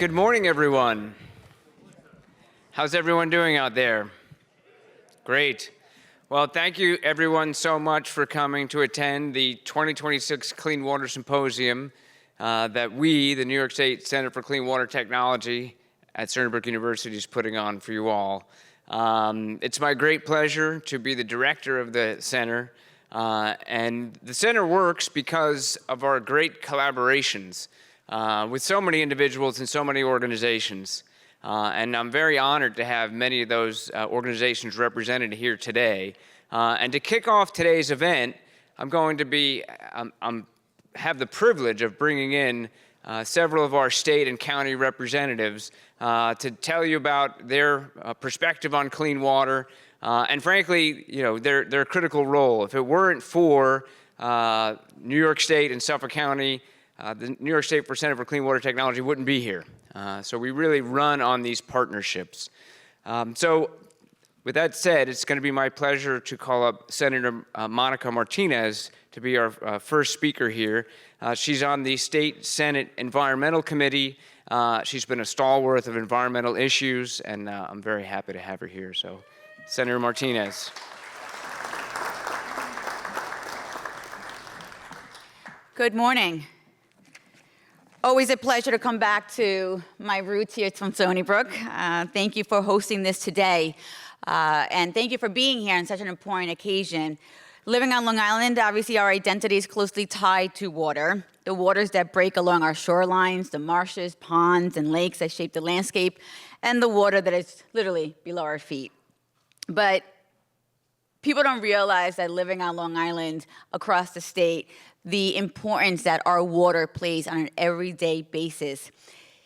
Good morning, everyone. How's everyone doing out there? Great. Well, thank you everyone so much for coming to attend the 2026 Clean Water Symposium that we, the New York State Center for Clean Water Technology at Stony Brook University, is putting on for you all. It's my great pleasure to be the director of the center, and the center works because of our great collaborations with so many individuals and so many organizations. And I'm very honored to have many of those organizations represented here today. And to kick off today's event, I'm going to have the privilege of bringing in several of our state and county representatives to tell you about their perspective on clean water, and frankly, their critical role. If it weren't for New York State and Suffolk County, the New York State Center for Clean Water Technology wouldn't be here. So we really run on these partnerships. So with that said, it's going to be my pleasure to call up Senator Monica Martinez to be our first speaker here. She's on the State Senate Environmental Committee. She's been a stalwart of environmental issues, and I'm very happy to have her here. So, Senator Martinez. Good morning. Always a pleasure to come back to my roots here from Stony Brook. Thank you for hosting this today. And thank you for being here on such an important occasion. Living on Long Island, obviously our identity is closely tied to water. The waters that break along our shorelines, the marshes, ponds, and lakes that shape the landscape, and the water that is literally below our feet. But people don't realize that living on Long Island across the state, the importance that our water plays on an everyday basis.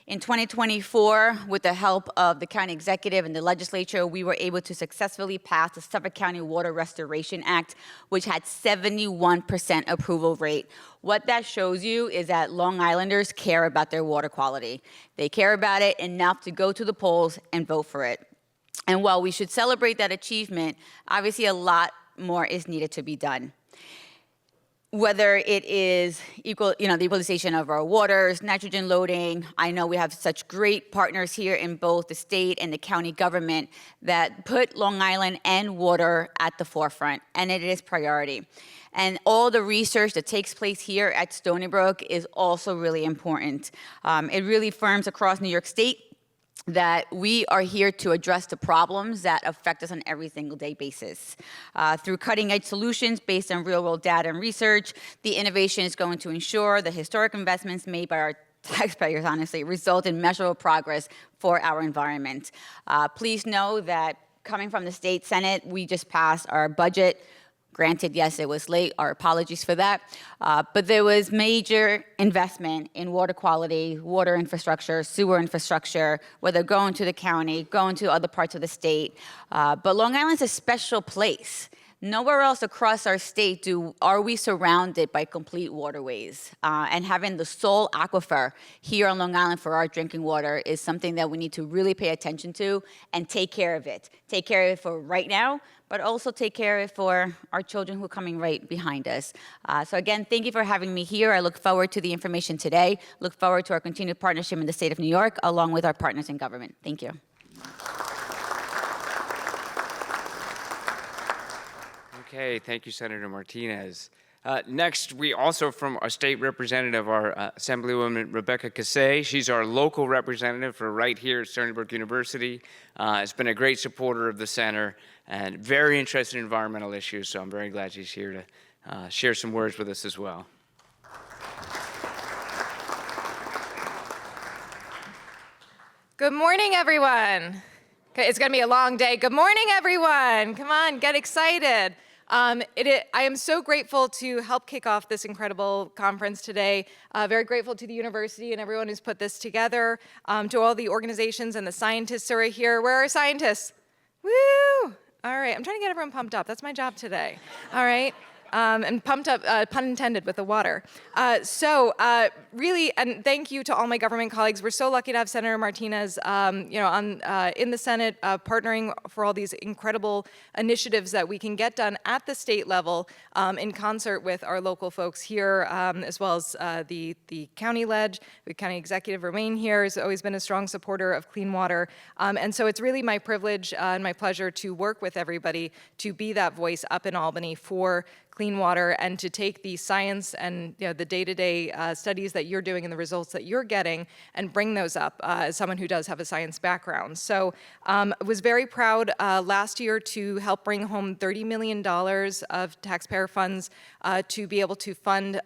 In 2024, with the help of the county executive and the legislature, we were able to successfully pass the Suffolk County Water Restoration Act, which had 71% approval rate. What that shows you is that Long Islanders care about their water quality. They care about it enough to go to the polls and vote for it. And while we should celebrate that achievement, obviously a lot more is needed to be done. Whether it is the equalization of our waters, nitrogen loading. I know we have such great partners here in both the state and the county government that put Long Island and water at the forefront, and it is priority. And all the research that takes place here at Stony Brook is also really important. It really affirms across New York State that we are here to address the problems that affect us on every single day basis. Through cutting-edge solutions based on real-world data and research, the innovation is going to ensure the historic investments made by our taxpayers, honestly, result in measurable progress for our environment. Please know that coming from the State Senate, we just passed our budget. Granted, yes, it was late. Our apologies for that. But there was major investment in water quality, water infrastructure, sewer infrastructure, whether going to the county, going to other parts of the state. But Long Island's a special place. Nowhere else across our state are we surrounded by complete waterways. And having the sole aquifer here on Long Island for our drinking water is something that we need to really pay attention to and take care of it. Take care of it for right now, but also take care of it for our children who are coming right behind us. So again, thank you for having me here. I look forward to the information today. Look forward to our continued partnership in the state of New York, along with our partners in government. Thank you. Okay, thank you, Senator Martinez. Next, we also from our state representative, our Assemblywoman Rebecca Kassay. She's our local representative for right here at Stony Brook University. Has been a great supporter of the center and very interested in environmental issues, so I'm very glad she's here to share some words with us as well. Good morning, everyone. Okay, it's going to be a long day. Good morning, everyone. Come on, get excited. I am so grateful to help kick off this incredible conference today. Very grateful to the university and everyone who's put this together, to all the organizations and the scientists who are here. Where are scientists? Woo! All right, I'm trying to get everyone pumped up. That's my job today. All right. and pumped up, pun intended, with the water. Really, and thank you to all my government colleagues. We're so lucky to have Senator Martinez, in the Senate, partnering for all these incredible initiatives that we can get done at the state level in concert with our local folks here, as well as the county ledge. The county executive, Romaine, here has always been a strong supporter of clean water. And so it's really my privilege and my pleasure to work with everybody to be that voice up in Albany for clean water and to take the science and the day-to-day studies that you're doing and the results that you're getting and bring those up as someone who does have a science background. So I was very proud last year to help bring home $30 million of taxpayer funds to be able to fund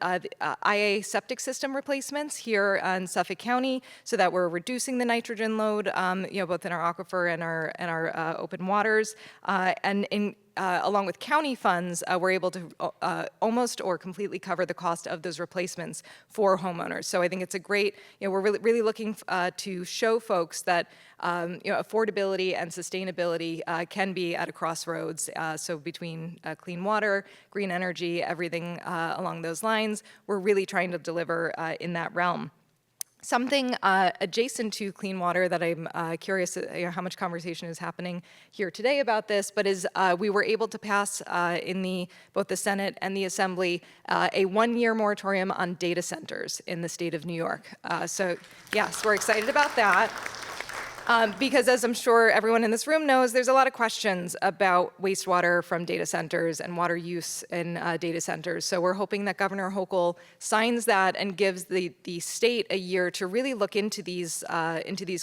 IA septic system replacements here in Suffolk County so that we're reducing the nitrogen load both in our aquifer and our open waters. Along with county funds, we're able to almost or completely cover the cost of those replacements for homeowners. So I think it's a great, we're really looking to show folks that affordability and sustainability can be at a crossroads. So between clean water, green energy, everything along those lines, we're really trying to deliver in that realm. Something adjacent to clean water that I'm curious how much conversation is happening here today about this, but is we were able to pass in both the Senate and the Assembly a one-year moratorium on data centers in the state of New York. So yes, we're excited about that. Because as I'm sure everyone in this room knows, there's a lot of questions about wastewater from data centers and water use in data centers. So we're hoping that Governor Hochul signs that and gives the state a year to really look into these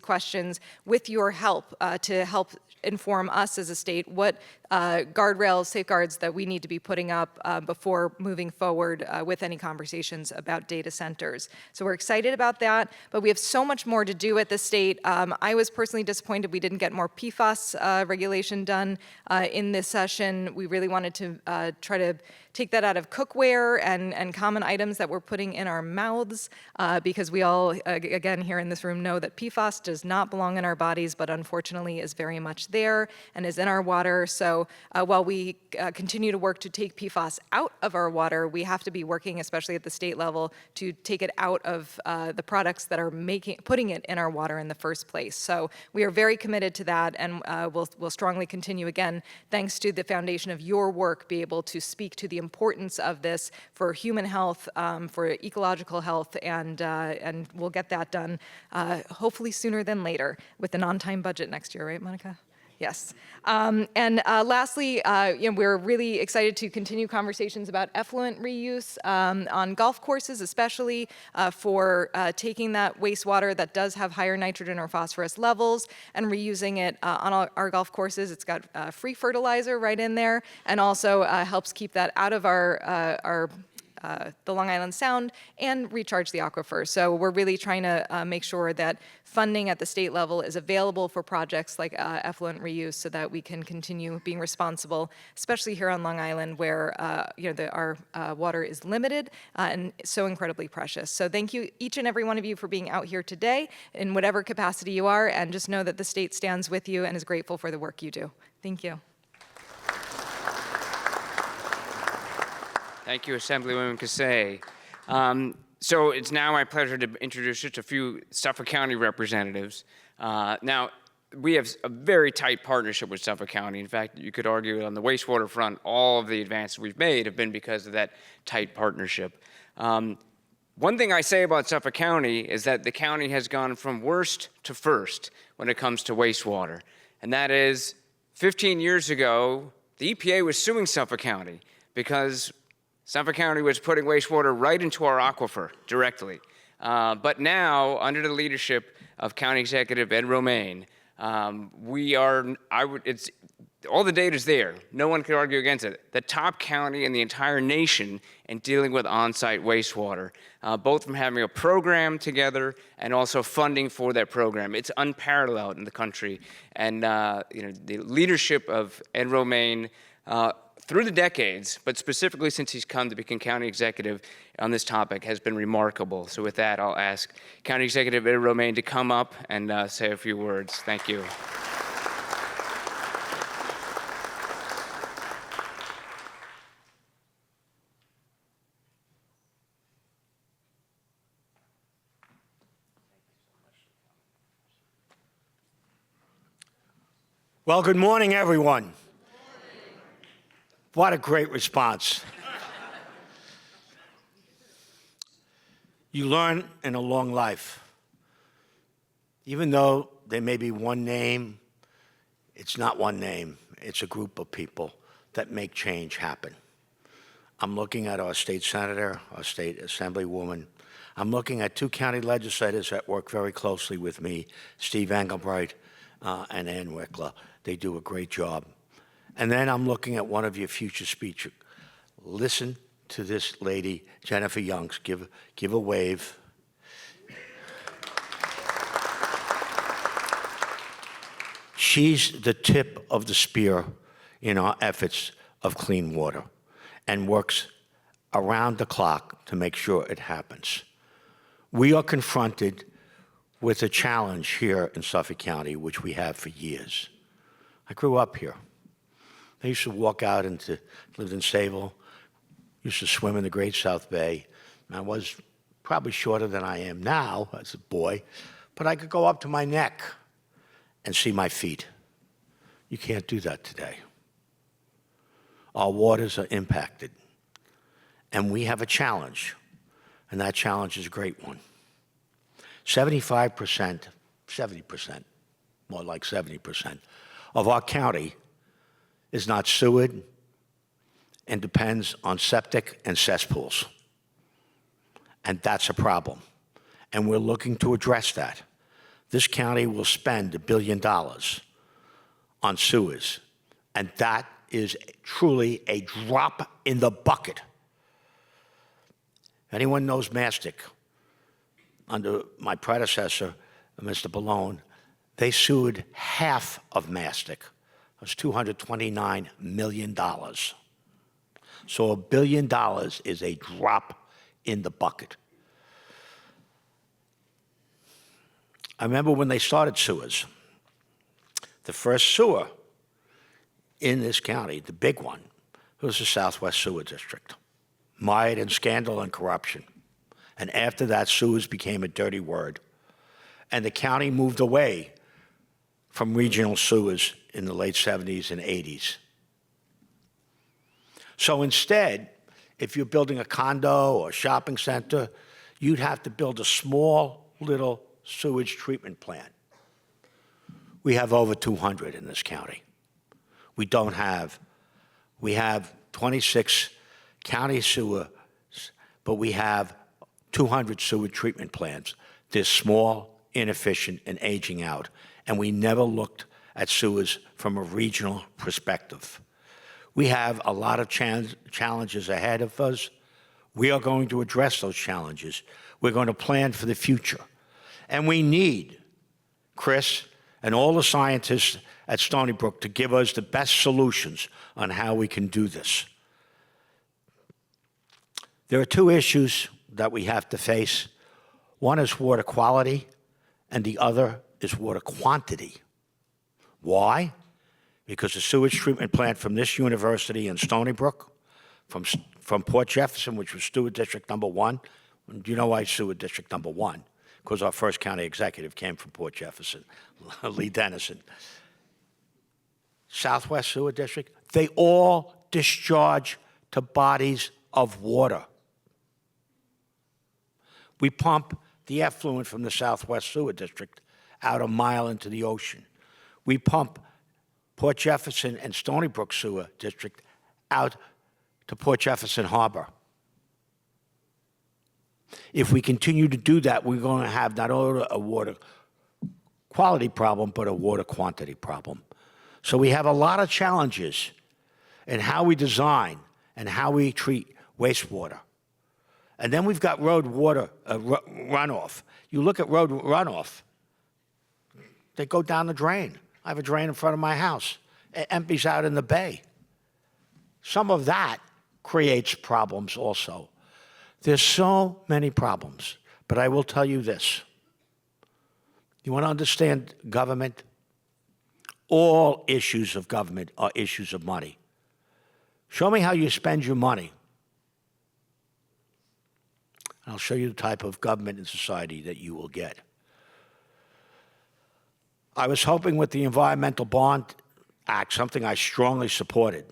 questions with your help to help inform us as a state what guardrails, safeguards that we need to be putting up before moving forward with any conversations about data centers. So we're excited about that, but we have so much more to do at the state. I was personally disappointed we didn't get more PFAS regulation done in this session. We really wanted to try to take that out of cookware and common items that we're putting in our mouths because we all, again, here in this room know that PFAS does not belong in our bodies, but unfortunately is very much there and is in our water. So while we continue to work to take PFAS out of our water, we have to be working, especially at the state level, to take it out of the products that are putting it in our water in the first place. So we are very committed to that, and we'll strongly continue, again, thanks to the foundation of your work, be able to speak to the importance of this for human health, for ecological health, and we'll get that done hopefully sooner than later with an on-time budget next year, right, Monica? Yes. Lastly, we're really excited to continue conversations about effluent reuse on golf courses, especially for taking that wastewater that does have higher nitrogen or phosphorus levels and reusing it on our golf courses. It's got free fertilizer right in there and also helps keep that out of the Long Island Sound and recharge the aquifer. So we're really trying to make sure that funding at the state level is available for projects like effluent reuse so that we can continue being responsible, especially here on Long Island where our water is limited and so incredibly precious. So thank you, each and every one of you, for being out here today in whatever capacity you are, and just know that the state stands with you and is grateful for the work you do. Thank you. Thank you, Assemblywoman Kassay. So it's now my pleasure to introduce just a few Suffolk County representatives. Now, we have a very tight partnership with Suffolk County. In fact, you could argue on the wastewater front, all of the advances we've made have been because of that tight partnership. One thing I say about Suffolk County is that the county has gone from worst to first when it comes to wastewater. And that is, 15 years ago, the EPA was suing Suffolk County because Suffolk County was putting wastewater right into our aquifer directly. But now, under the leadership of County Executive Ed Romaine, all the data's there. No one can argue against it. The top county in the entire nation in dealing with on-site wastewater, both from having a program together and also funding for that program. It's unparalleled in the country. And the leadership of Ed Romaine through the decades, but specifically since he's come to become county executive on this topic, has been remarkable. So with that, I'll ask County Executive Ed Romaine to come up and say a few words. Thank you. Well, good morning, everyone. What a great response. You learn in a long life. Even though there may be one name, it's not one name. It's a group of people that make change happen. I'm looking at our state senator, our state assemblywoman. I'm looking at two county legislators that work very closely with me, Steve Englebright and Ann Welker. They do a great job. And then I'm looking at one of your future speakers. Listen to this lady, Jennifer Youngs. Give a wave. She's the tip of the spear in our efforts of clean water and works around the clock to make sure it happens. We are confronted with a challenge here in Suffolk County, which we have for years. I grew up here. I used to walk out lived in Sable, used to swim in the Great South Bay. I was probably shorter than I am now as a boy, but I could go up to my neck and see my feet. You can't do that today. Our waters are impacted, and we have a challenge, and that challenge is a great one. 75%, 70%, more like 70%, of our county is not sewered and depends on septic and cesspools. And that's a problem. And we're looking to address that. This county will spend $1 billion on sewers, and that is truly a drop in the bucket. Anyone knows mastic? Under my predecessor, Mr. Ballone, they sued half of mastic. It was $229 million. So $1 billion is a drop in the bucket. I remember when they started sewers. The first sewer in this county, the big one, was the Southwest Sewer District, mired in scandal and corruption. And after that, sewers became a dirty word. And the county moved away from regional sewers in the late 70s and 80s. So instead, if you're building a condo or a shopping center, you'd have to build a small little sewage treatment plant. We have over 200 in this county. We have 26 county sewers, but we have 200 sewage treatment plants. They're small, inefficient, and aging out. And we never looked at sewers from a regional perspective. We have a lot of challenges ahead of us. We are going to address those challenges. We're going to plan for the future. And we need Chris and all the scientists at Stony Brook to give us the best solutions on how we can do this. There are two issues that we have to face. One is water quality, and the other is water quantity. Why? Because the sewage treatment plant from this university in Stony Brook, from Port Jefferson, which was Sewer District number 1, do you know why Sewer District number 1? Because our first county executive came from Port Jefferson, Lee Dennison. Southwest Sewer District, they all discharge to bodies of water. We pump the effluent from the Southwest Sewer District out a mile into the ocean. We pump Port Jefferson and Stony Brook Sewer District out to Port Jefferson Harbor. If we continue to do that, we're going to have not only a water quality problem, but a water quantity problem. So we have a lot of challenges in how we design and how we treat wastewater. And then we've got road water runoff. You look at road runoff, they go down the drain. I have a drain in front of my house. It empties out in the bay. Some of that creates problems also. There's so many problems, but I will tell you this. You want to understand government? All issues of government are issues of money. Show me how you spend your money. I'll show you the type of government and society that you will get. I was hoping with the environmental bond act, something I strongly supported,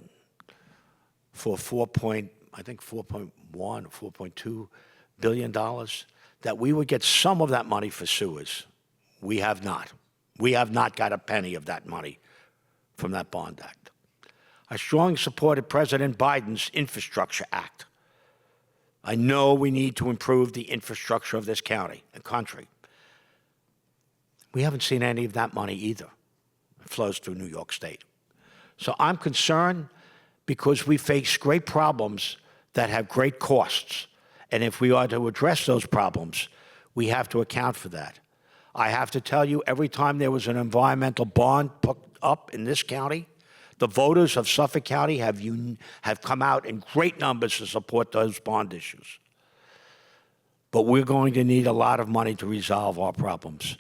for I think 4.1 or 4.2 billion dollars, that we would get some of that money for sewers. We have not. We have not got a penny of that money from that bond act. I strongly supported President Biden's Infrastructure Act. I know we need to improve the infrastructure of this county and country. We haven't seen any of that money either. It flows through New York State. So I'm concerned because we face great problems that have great costs. And if we are to address those problems, we have to account for that. I have to tell you, every time there was an environmental bond put up in this county, the voters of Suffolk County have come out in great numbers to support those bond issues. But we're going to need a lot of money to resolve our problems.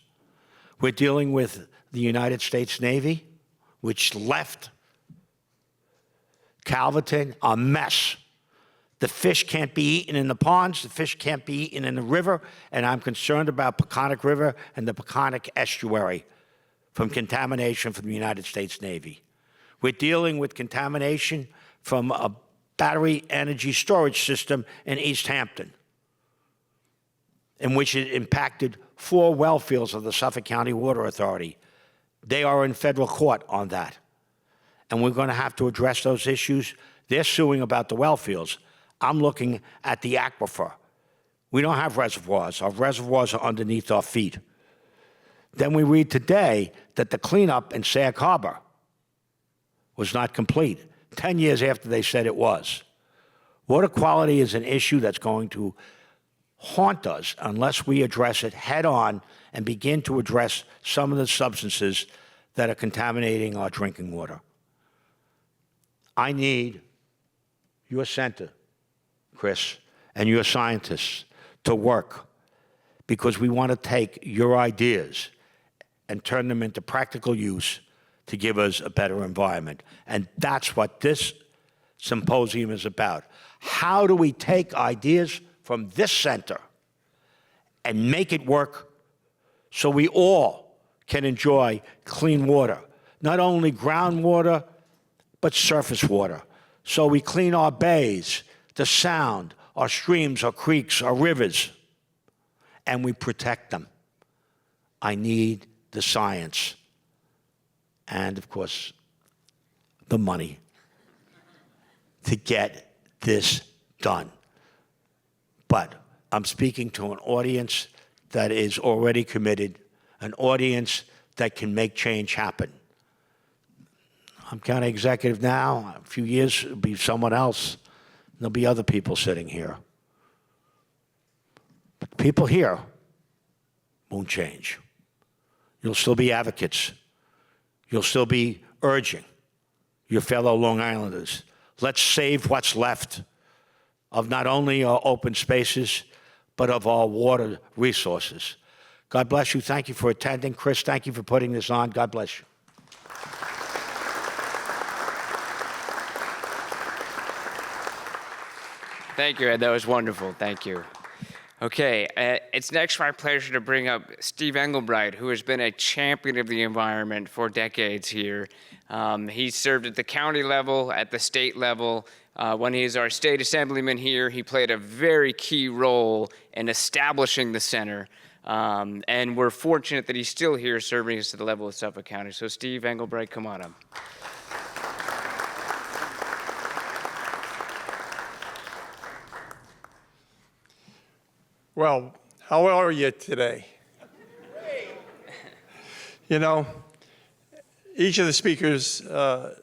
We're dealing with the United States Navy, which left Calverton a mess. The fish can't be eaten in the ponds, the fish can't be eaten in the river, and I'm concerned about Peconic River and the Peconic Estuary from contamination from the United States Navy. We're dealing with contamination from a battery energy storage system in East Hampton, in which it impacted 4 well fields of the Suffolk County Water Authority. They are in federal court on that. And we're going to have to address those issues. They're suing about the well fields. I'm looking at the aquifer. We don't have reservoirs. Our reservoirs are underneath our feet. Then we read today that the cleanup in Sag Harbor was not complete, 10 years after they said it was. Water quality is an issue that's going to haunt us unless we address it head on and begin to address some of the substances that are contaminating our drinking water. I need your center, Chris, and your scientists to work, because we want to take your ideas and turn them into practical use to give us a better environment. And that's what this symposium is about. How do we take ideas from this center and make it work so we all can enjoy clean water? Not only groundwater, but surface water. So we clean our bays, the sound, our streams, our creeks, our rivers, and we protect them. I need the science and, of course, the money to get this done. But I'm speaking to an audience that is already committed, an audience that can make change happen. I'm county executive now. A few years, it'll be someone else. There'll be other people sitting here. But people here won't change. You'll still be advocates. You'll still be urging your fellow Long Islanders. Let's save what's left of not only our open spaces, but of our water resources. God bless you. Thank you for attending. Chris, thank you for putting this on. God bless you. Thank you, Ed. That was wonderful. Thank you. Okay, it's next my pleasure to bring up Steve Englebright, who has been a champion of the environment for decades here. He served at the county level, at the state level. When he is our state assemblyman here, he played a very key role in establishing the center. And we're fortunate that he's still here serving us at the level of Suffolk County. So Steve Englebright, come on up. Well, how are you today? You know, each of the speakers that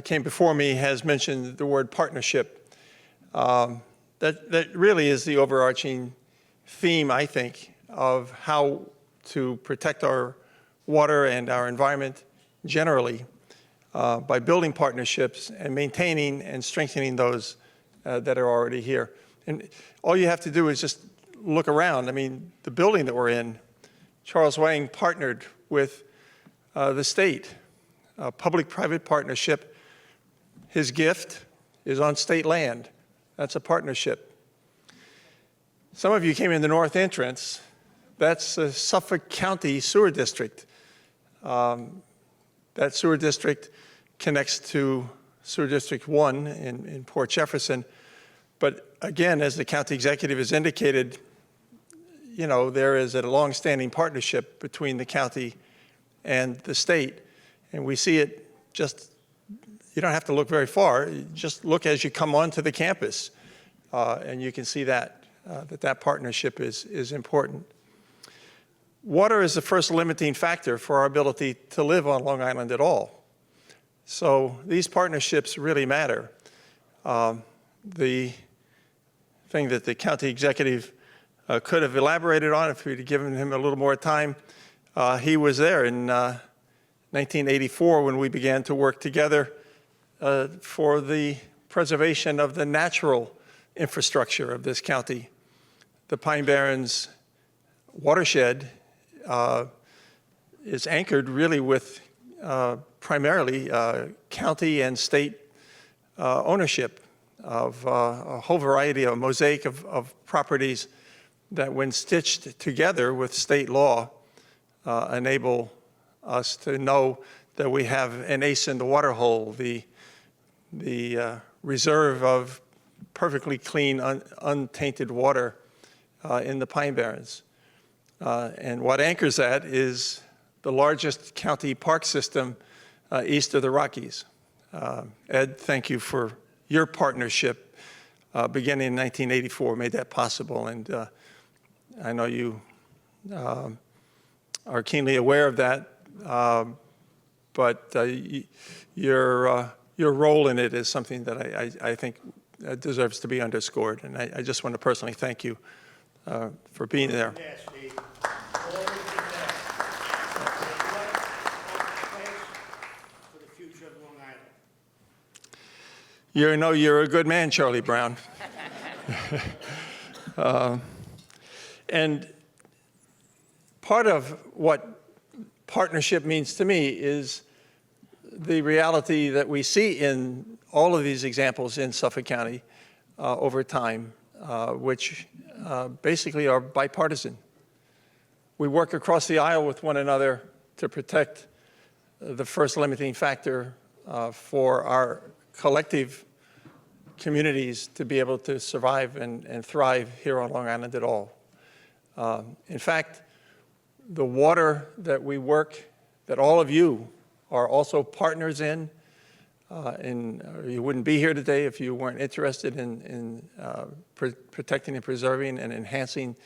came before me has mentioned the word partnership. That really is the overarching theme, I think, of how to protect our water and our environment generally by building partnerships and maintaining and strengthening those that are already here. And all you have to do is just look around. I mean, the building that we're in, Charles Wang partnered with the state, a public-private partnership. His gift is on state land. That's a partnership. Some of you came in the north entrance. That's the Suffolk County Sewer District. That sewer district connects to Sewer District 1 in Port Jefferson. But again, as the county executive has indicated, you know, there is a long-standing partnership between the county and the state. And we see it just, you don't have to look very far. You just look as you come onto the campus, and you can see that partnership is important. Water is the first limiting factor for our ability to live on Long Island at all. So these partnerships really matter. The thing that the county executive could have elaborated on if we'd given him a little more time, he was there in 1984 when we began to work together for the preservation of the natural infrastructure of this county. The Pine Barrens watershed is anchored really with primarily county and state ownership of a whole variety, a mosaic of properties that, when stitched together with state law, enable us to know that we have an ace in the water hole, the reserve of perfectly clean, untainted water in the Pine Barrens. And what anchors that is the largest county park system east of the Rockies. Ed, thank you for your partnership beginning in 1984, made that possible. And I know you are keenly aware of that, but your role in it is something that I think deserves to be underscored. And I just want to personally thank you for being there. Yes, Steve. For the future of Long Island. You're a good man, Charlie Brown. And part of what partnership means to me is the reality that we see in all of these examples in Suffolk County over time, which basically are bipartisan. We work across the aisle with one another to protect the first limiting factor for our collective communities to be able to survive and thrive here on Long Island at all. In fact, the water that we work, that all of you are also partners in, you wouldn't be here today if you weren't interested in protecting and preserving and enhancing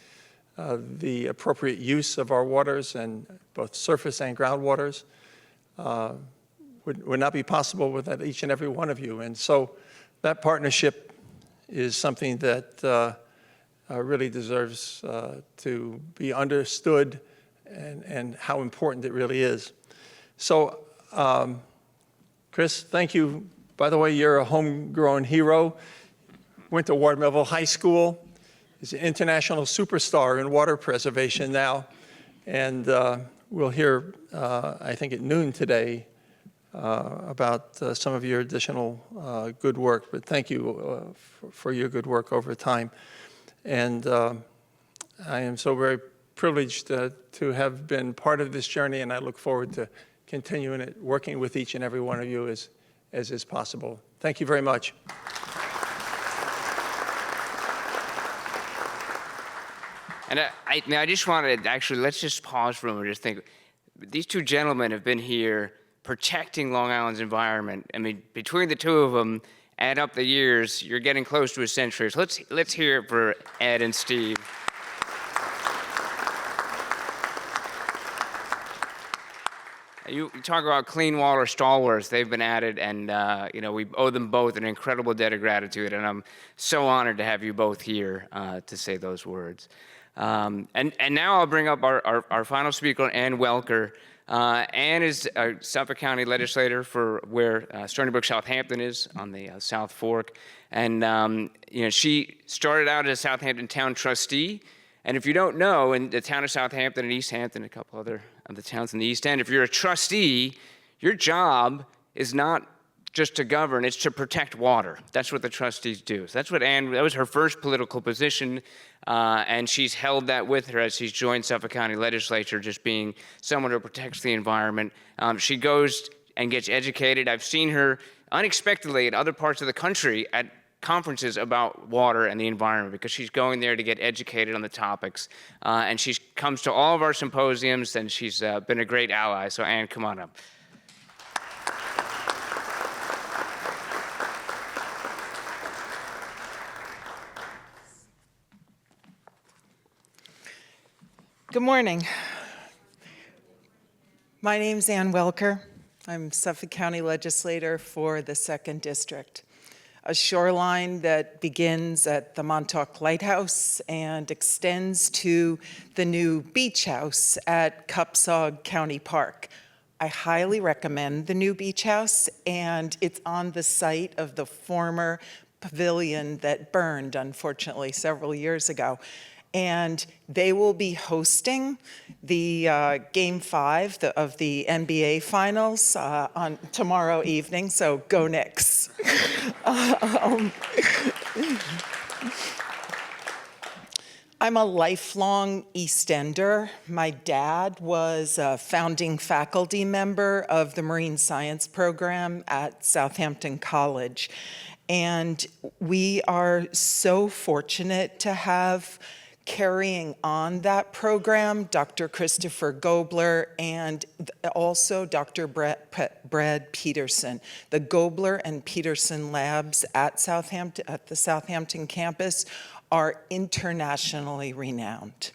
the appropriate use of our waters, and both surface and groundwaters, would not be possible without each and every one of you. And so that partnership is something that really deserves to be understood, and how important it really is. So, Chris, thank you. By the way, you're a homegrown hero. Went to Ward Melville High School. He's an international superstar in water preservation now. And we'll hear, I think at noon today, about some of your additional good work. But thank you for your good work over time. And I am so very privileged to have been part of this journey, and I look forward to continuing it, working with each and every one of you as is possible. Thank you very much. And I just wanted to actually, let's just pause for a moment and just think. These two gentlemen have been here protecting Long Island's environment. I mean, between the two of them, add up the years, you're getting close to a century. So let's hear it for Ed and Steve. You talk about clean water stalwarts. They've been at it, and we owe them both an incredible debt of gratitude. And I'm so honored to have you both here to say those words. And now I'll bring up our final speaker, Ann Welker. Ann is a Suffolk County Legislator for where Stony Brook, Southampton is on the South Fork. And she started out as a Southampton Town Trustee. And if you don't know, in the town of Southampton and East Hampton, a couple other of the towns in the East End, if you're a trustee, your job is not just to govern, it's to protect water. That's what the trustees do. So that's what Ann, that was her first political position, and she's held that with her as she's joined Suffolk County Legislature, just being someone who protects the environment. She goes and gets educated. I've seen her unexpectedly in other parts of the country at conferences about water and the environment because she's going there to get educated on the topics. And she comes to all of our symposiums, and she's been a great ally. So Anne, come on up. Good morning. My name's Ann Welker. I'm Suffolk County Legislator for the 2nd District, a shoreline that begins at the Montauk Lighthouse and extends to the new beach house at Kassay County Park. I highly recommend the new beach house, and it's on the site of the former pavilion that burned, unfortunately, several years ago. And they will be hosting the Game 5 of the NBA Finals on tomorrow evening, so go Knicks. I'm a lifelong East Ender. My dad was a founding faculty member of the Marine Science program at Southampton College. And we are so fortunate to have carrying on that program, Dr. Christopher Gobler and also Dr. Brad Peterson. The Gobler and Peterson labs at the Southampton campus are internationally renowned.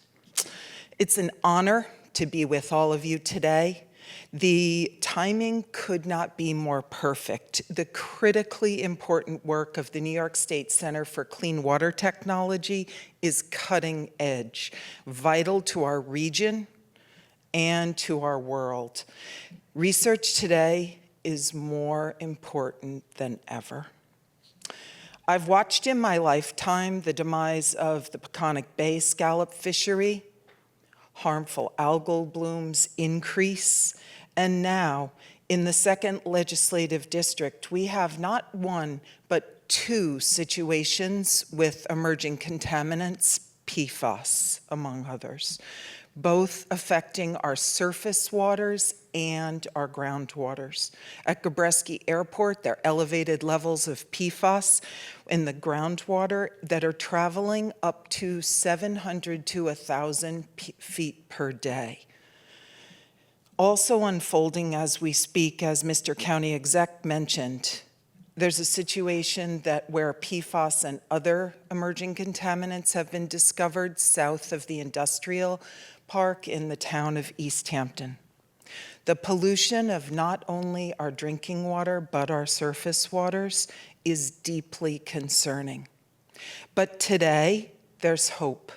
It's an honor to be with all of you today. The timing could not be more perfect. The critically important work of the New York State Center for Clean Water Technology is cutting edge, vital to our region and to our world. Research today is more important than ever. I've watched in my lifetime the demise of the Peconic Bay scallop fishery, harmful algal blooms increase, and now, in the 2nd Legislative District, we have not one, but 2 situations with emerging contaminants, PFAS, among others, both affecting our surface waters and our groundwaters. At Gobler Airport, there are elevated levels of PFAS in the groundwater that are traveling up to 700 to 1,000 feet per day. Also unfolding as we speak, as Mr. County Exec mentioned, there's a situation where PFAS and other emerging contaminants have been discovered south of the industrial park in the town of East Hampton. The pollution of not only our drinking water, but our surface waters is deeply concerning. But today, there's hope.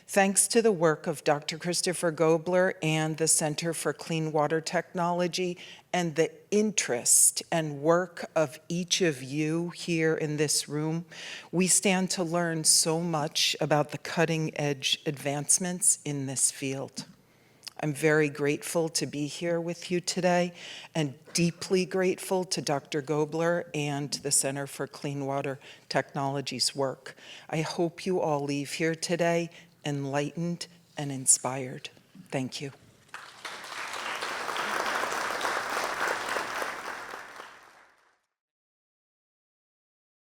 Thanks to the work of Dr. Christopher Gobler and the Center for Clean Water Technology and the interest and work of each of you here in this room, we stand to learn so much about the cutting-edge advancements in this field. I'm very grateful to be here with you today and deeply grateful to Dr. Gobler and the Center for Clean Water Technology's work. I hope you all leave here today enlightened and inspired. Thank you.